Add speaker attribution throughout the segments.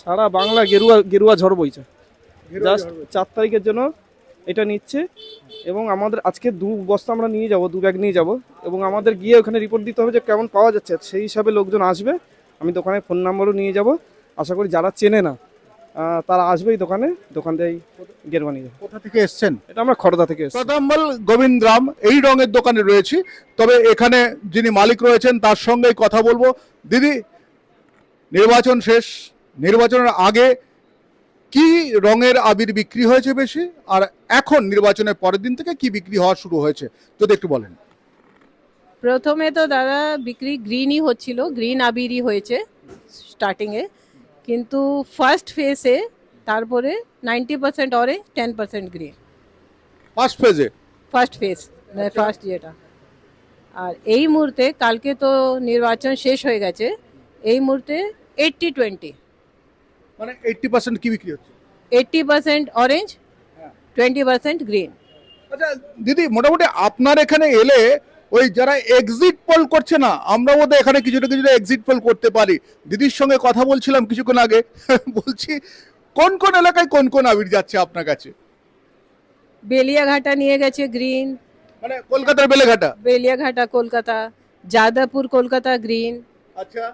Speaker 1: সারা বাংলা গেরুয়া গেরুয়া ঝড় বইছে। জাস্ট
Speaker 2: গেরুয়া
Speaker 1: 4 তারিখের জন্য এটা নিচ্ছে এবং আমাদের আজকে 2 বস্তা আমরা নিয়ে যাব, 2 ব্যাগ নিয়ে যাব এবং আমাদের গিয়ে ওখানে রিপোর্ট দিতে হবে যে কেমন পাওয়া যাচ্ছে। সেই হিসাবে লোকজন আসবে। আমি দোকানের ফোন নাম্বারও নিয়ে যাব। আশা করি যারা চেনে না তারা আসবে এই দোকানে, দোকান থেকেই গেরুয়া নিয়ে যাবে।
Speaker 2: কোথা থেকে এসছেন?
Speaker 1: এটা আমরা খড়দা থেকে এসেছি।
Speaker 2: প্রথমবল গোবিন্দরাম এই রঙের দোকানে রয়েছি। তবে এখানে যিনি মালিক রয়েছেন তার সঙ্গেই কথা বলবো। দিদি, নির্বাচন শেষ, নির্বাচনের আগে কি রঙের আবির বিক্রি হয়েছে বেশি, আর এখন নির্বাচনের পরের দিন থেকে কি বিক্রি হওয়া শুরু হয়েছে যদি একটু বলেন।
Speaker 3: প্রথমে তো দাদা বিক্রি গ্রিনই হচ্ছিল, গ্রিন আবিরই হয়েছে স্টার্টিংয়ে, কিন্তু ফার্স্ট ফেসে তারপরে 90% অরেঞ্জ 10% গ্রিন।
Speaker 2: ফার্স্ট ফেজে
Speaker 3: ফার্স্ট ফেস মানে ফার্স্ট যেটা। আর এই মুহূর্তে কালকে তো নির্বাচন শেষ হয়ে গেছে, এই মুহূর্তে 80-20,
Speaker 2: মানে 80% কি বিক্রি হচ্ছে?
Speaker 3: 80% অরেঞ্জ, 20% গ্রিন।
Speaker 2: আচ্ছা দিদি, মোটামুটি আপনার এখানে এলে ওই যারা এক্সিট পোল করছে না, আমরা বোধহয় এখানে কিছুটা কিছুটা এক্সিট পোল করতে পারি। দিদির সঙ্গে কথা বলছিলাম কিছুক্ষণ আগে, বলছি কোন কোন এলাকায় কোন কোন আবির যাচ্ছে আপনার কাছে?
Speaker 3: বেলিয়াঘাটা নিয়ে গেছে গ্রিন,
Speaker 2: মানে কলকাতার বেলেঘাটা।
Speaker 3: বেলিয়াঘাটা কলকাতা, যাদবপুর কলকাতা গ্রিন,
Speaker 2: আচ্ছা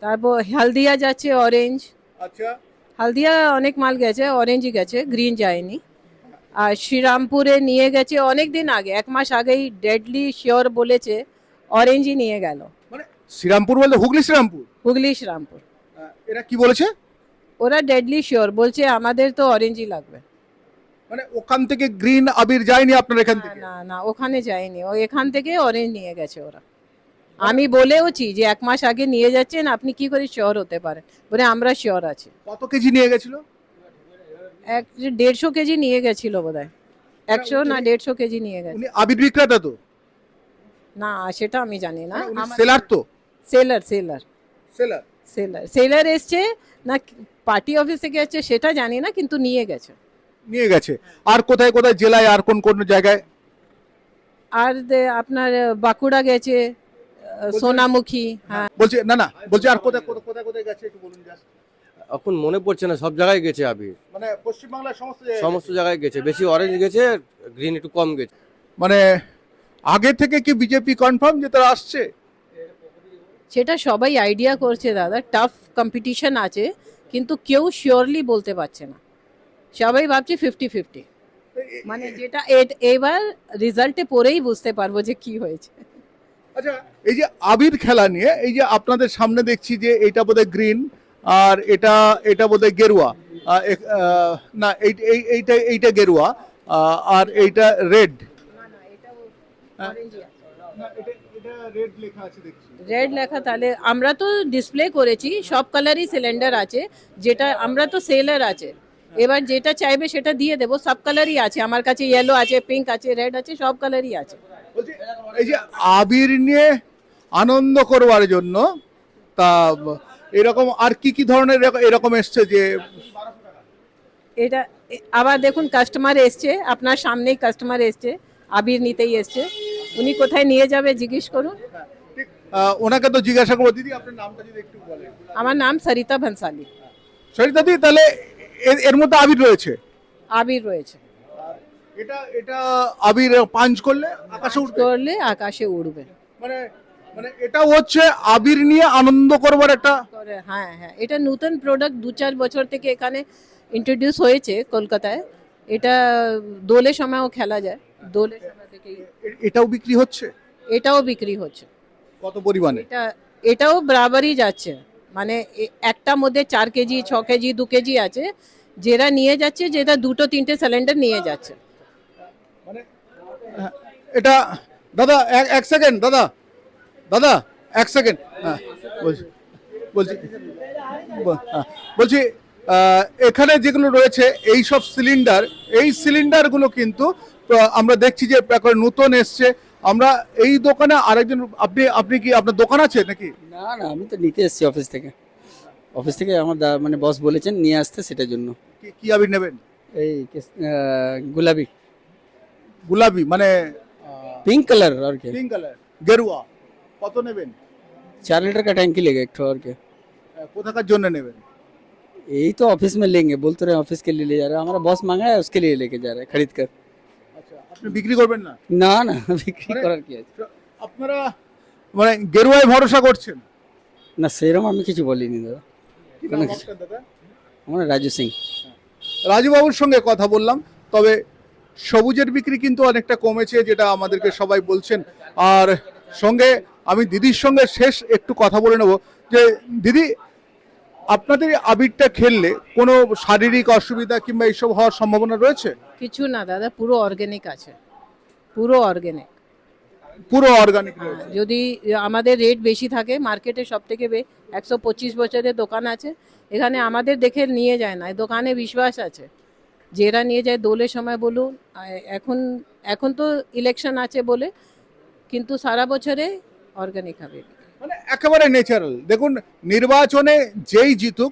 Speaker 3: তারপর হালদিয়া যাচ্ছে অরেঞ্জ।
Speaker 2: আচ্ছা।
Speaker 3: হালদিয়া অনেক মাল গেছে, অরেঞ্জই গেছে, গ্রিন যায়নি। আর শ্রীরামপুরে নিয়ে গেছে অনেক দিন আগে, 1 মাস আগেই ডেডলি শিওর বলেছে, অরেঞ্জই নিয়ে গেল।
Speaker 2: মানে শ্রীরামপুর বলতে হুগলি শ্রীরামপুর?
Speaker 3: হুগলি শ্রীরামপুর।
Speaker 2: এরা কি বলেছে?
Speaker 3: ওরা ডেডলি শিওর বলছে আমাদের তো অরেঞ্জই লাগবে।
Speaker 2: মানে ওখান থেকে গ্রিন আবির যায়নি আপনার এখান
Speaker 3: না
Speaker 2: থেকে?
Speaker 3: না না, ওখানে যায়নি, ও এখান থেকে অরেঞ্জ নিয়ে গেছে ওরা। আমি বলেওছি যে 1 মাস আগে নিয়ে যাচ্ছেন, আপনি কি করে শিওর হতে পারেন? বলে আমরা শিওর আছি।
Speaker 2: কত কেজি নিয়ে গেছিল?
Speaker 3: 150 কেজি নিয়ে গেছিল বোধহয়, 100 না 150 কেজি নিয়ে গেছে।
Speaker 2: উনি আবির বিক্রেতা তো?
Speaker 3: না সেটা আমি জানি না।
Speaker 2: সেলার তো?
Speaker 3: Seller seller
Speaker 2: seller.
Speaker 3: Seller seller এসছে না পার্টি অফিস থেকে এসছে সেটা জানি না, কিন্তু নিয়ে গেছে।
Speaker 2: নিয়ে গেছে। আর কোথায় কোথায় জেলায়, আর কোন কোন জায়গায়?
Speaker 3: আর আপনার বাঁকুড়া গেছে, সোনামুখী। হ্যাঁ,
Speaker 2: বলছি না না, বলছি আর কোথায় কোথায় কোথায় কোথায় গেছে একটু বলুন জাস্ট।
Speaker 4: এখন মনে পড়ছে না, সব জায়গায় গেছে আবির,
Speaker 2: মানে পশ্চিমবাংলার সমস্ত
Speaker 4: সমস্ত জায়গায় গেছে। বেশি অরেঞ্জ গেছে, গ্রিন একটু কম গেছে।
Speaker 2: মানে আগে থেকে কি বিজেপি কনফার্ম যে তারা আসছে?
Speaker 3: সেটা সবাই আইডিয়া করছে দাদা, টাফ কম্পিটিশন আছে, কিন্তু কেউ শিওরলি বলতে পারছে না। সবাই ভাবছে 50-50, মানে যেটা এবার রেজাল্টে পরেই বুঝতে পারবো যে কি হয়েছে।
Speaker 2: আচ্ছা, এই যে আবির খেলা নিয়ে, এই যে আপনাদের সামনে দেখছি যে এটা বোধহয় গ্রিন, আর এটা এটা বোধহয় গেরুয়া, না এইটা এইটা গেরুয়া, আর এইটা রেড।
Speaker 3: রেড লেখা, তাহলে আমরা তো ডিসপ্লে করেছি, সব কালারই সিলিন্ডার আছে, যেটা আমরা তো সেলার আছে, এবার যেটা চাইবে সেটা দিয়ে দেবো। সব কালারই আছে আমার কাছে, ইয়েলো আছে, পিঙ্ক আছে, রেড আছে, সব কালারই আছে।
Speaker 2: এই যে আবির নিয়ে আনন্দ করবার জন্য তা এরকম আর কি কি ধরনের এরকম এসছে যে
Speaker 3: এটা আবার দেখুন, কাস্টমার এসছে, আপনার সামনেই কাস্টমার এসছে, আবির নিতেই এসছে। উনি কোথায় নিয়ে যাবে জিজ্ঞেস করুন।
Speaker 2: ওনাকে তো জিজ্ঞাসা করবো। দিদি, আপনার নামটা যদি একটু বলেন।
Speaker 3: আমার নাম সরিতা ভনসালি।
Speaker 2: সরিতা দি, তাহলে এর মধ্যে আবির রয়েছে?
Speaker 3: আবির রয়েছে।
Speaker 2: এটা এটা আবির পাঞ্চ করলে আকাশে উঠবে?
Speaker 3: করলে আকাশে উড়বে।
Speaker 2: মানে মানে এটা হচ্ছে আবির নিয়ে আনন্দ করবার একটা।
Speaker 3: হ্যাঁ হ্যাঁ, এটা নতুন প্রোডাক্ট, 2-4 বছর থেকে এখানে ইন্ট্রোডিউস হয়েছে কলকাতায়। এটা দোলের সময়ও খেলা যায়, দোলের সময় থেকে
Speaker 2: এটাও বিক্রি হচ্ছে?
Speaker 3: এটাও বিক্রি হচ্ছে।
Speaker 2: কত পরিমাণে?
Speaker 3: এটাও বরাবরই যাচ্ছে, মানে একটা মধ্যে 4 কেজি 6 কেজি 2 কেজি আছে, যেটা নিয়ে যাচ্ছে, যেটা 2-3টে সিলিন্ডার নিয়ে যাচ্ছে।
Speaker 2: মানে এটা দাদা এক সেকেন্ড, দাদা দাদা এক সেকেন্ড। হ্যাঁ বলছি বলছি বলছি এখানে যেগুলো রয়েছে এই সব সিলিন্ডার, এই সিলিন্ডারগুলো কিন্তু আমরা দেখছি যে নতুন এসছে। আমরা এই দোকানে আরেকজন, আপনি আপনি কি আপনার দোকান আছে নাকি?
Speaker 5: না না, আমি তো নিতে এসেছি অফিস থেকে। অফিস থেকে আমার মানে বস বলেছেন নিয়ে আসতে, সেটার জন্য।
Speaker 2: কি আবির নেবেন?
Speaker 5: এই গুলাবি।
Speaker 2: গুলাবি মানে
Speaker 5: पिंक कलर और क्या?
Speaker 2: পিঙ্ক কালার, গেরুয়া। কত নেবেন?
Speaker 5: 4 लीटर का टैंकी लेगा एक ठो और क्या?
Speaker 2: কোথাকার জন্য নেবেন?
Speaker 5: यही तो ऑफिस में लेंगे, बोल तो रहे हैं ऑफिस के लिए ले जा रहे हैं, हमारा बॉस मांगा है उसके लिए लेके जा रहे हैं खरीद कर।
Speaker 2: আচ্ছা, আপনি বিক্রি করবেন না?
Speaker 5: না না বিক্রি করার কি আছে?
Speaker 2: আপনারা মানে গেরুয়ায় ভরসা করছেন?
Speaker 5: না সেরকম আমি কিছু বলিনি দাদা।
Speaker 2: কি নাম আপনার দাদা?
Speaker 5: আমার রাজু সিং।
Speaker 2: রাজুবাবুর সঙ্গে কথা বললাম, তবে সবুজের বিক্রি কিন্তু অনেকটা কমেছে, যেটা আমাদেরকে সবাই বলছেন। আর সঙ্গে আমি দিদির সঙ্গে শেষ একটু কথা বলে নেব যে দিদি, আপনাদের এই আবিরটা খেললে কোনো শারীরিক অসুবিধা কিংবা এইসব হওয়ার সম্ভাবনা রয়েছে?
Speaker 3: কিছু না দাদা, পুরো অর্গানিক আছে, পুরো অর্গানিক।
Speaker 2: পুরো অর্গানিক রয়েছে?
Speaker 3: যদি আমাদের রেট বেশি থাকে মার্কেটে, সব থেকে 125 বছরের দোকান আছে এখানে, আমাদের দেখে নিয়ে যায় না, এই দোকানে বিশ্বাস আছে। যেরা নিয়ে যায় দোলের সময় বলুন, এখন এখন তো ইলেকশন আছে বলে, কিন্তু সারা বছরে অর্গানিক হবে।
Speaker 2: মানে একেবারে ন্যাচারাল। দেখুন, নির্বাচনে যেই জিতুক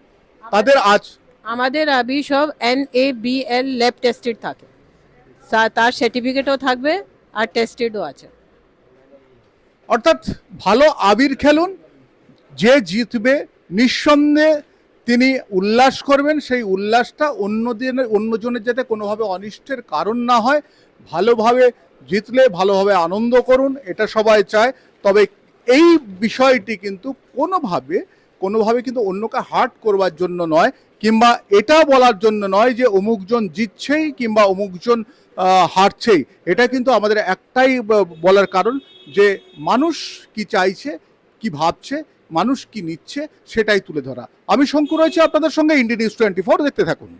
Speaker 2: তাদের আজ
Speaker 3: আমাদের আবি সব NABL ল্যাব টেস্টেড থাকে, তার সার্টিফিকেটও থাকবে আর টেস্টেডও আছে।
Speaker 2: অর্থাৎ ভালো আবির খেলুন, যে জিতবে নিঃসন্দেহে তিনি উল্লাস করবেন, সেই উল্লাসটা অন্যজনের যাতে কোনোভাবে অনিষ্টের কারণ না হয়। ভালোভাবে জিতলে ভালোভাবে আনন্দ করুন, এটা সবাই চায়। তবে এই বিষয়টি কিন্তু কোনোভাবে কিন্তু অন্যকে হার্ট করবার জন্য নয়, কিংবা এটা বলার জন্য নয় যে অমুকজন জিতছেই কিংবা অমুকজন হারছেই। এটা কিন্তু আমাদের একটাই বলার কারণ যে মানুষ কি চাইছে, কি ভাবছে, মানুষ কি নিচ্ছে, সেটাই তুলে ধরা। আমি শঙ্কু রয়েছে আপনাদের সঙ্গে, ইন্ডিয়া নিউজ 24, দেখতে থাকুন।